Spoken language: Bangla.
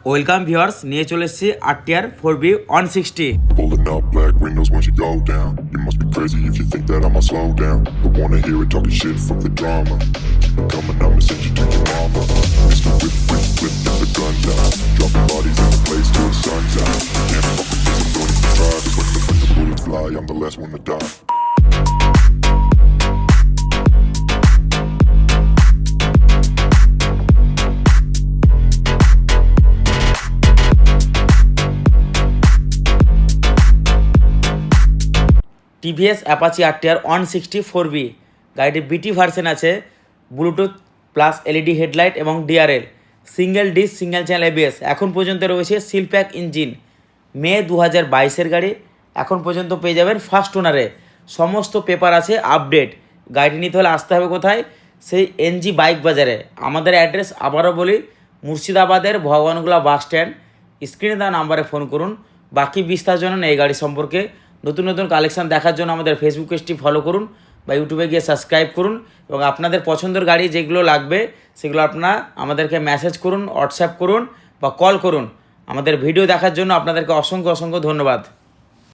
ওয়েলকাম ভিউয়ার্স, নিয়ে চলে এসেছি RTR 4B 160। Pulling up black windows once you go down. You must be crazy if you think that I'ma slow down. But wanna hear it talking shit from the drama. Keep it coming, I'ma send you to your mama. Mr. Whip, whip, whip, get the guns out. Dropping bodies in the place till the sun's out. Can't fuck with this, I'm going to try. But when the bullets fly, I'm the last one to die. TVS Apache RTR 160 4B গাড়িটির বিটি ভার্সন আছে, ব্লুটুথ প্লাস এলইডি হেডলাইট এবং DRL, single disc single channel ABS. এখন পর্যন্ত রয়েছে সিল প্যাক ইঞ্জিন। মে 2022-এর গাড়ি, এখন পর্যন্ত পেয়ে যাবেন ফার্স্ট ওনারে। সমস্ত পেপার আছে আপডেট। গাড়িটি নিতে হলে আসতে হবে কোথায়? সেই এনজি বাইক বাজারে। আমাদের অ্যাড্রেস আবারও বলি, মুর্শিদাবাদের ভগবানগোলা বাস স্ট্যান্ড। স্ক্রিনে দেওয়া নাম্বারে ফোন করুন। বাকি বিস্তার জানুন এই গাড়ি সম্পর্কে। নতুন নতুন কালেকশান দেখার জন্য আমাদের ফেসবুক পেজটি ফলো করুন বা ইউটিউবে গিয়ে সাবস্ক্রাইব করুন, এবং আপনাদের পছন্দের গাড়ি যেগুলো লাগবে সেগুলো আপনারা আমাদেরকে মেসেজ করুন, হোয়াটসঅ্যাপ করুন বা কল করুন। আমাদের ভিডিও দেখার জন্য আপনাদেরকে অসংখ্য ধন্যবাদ।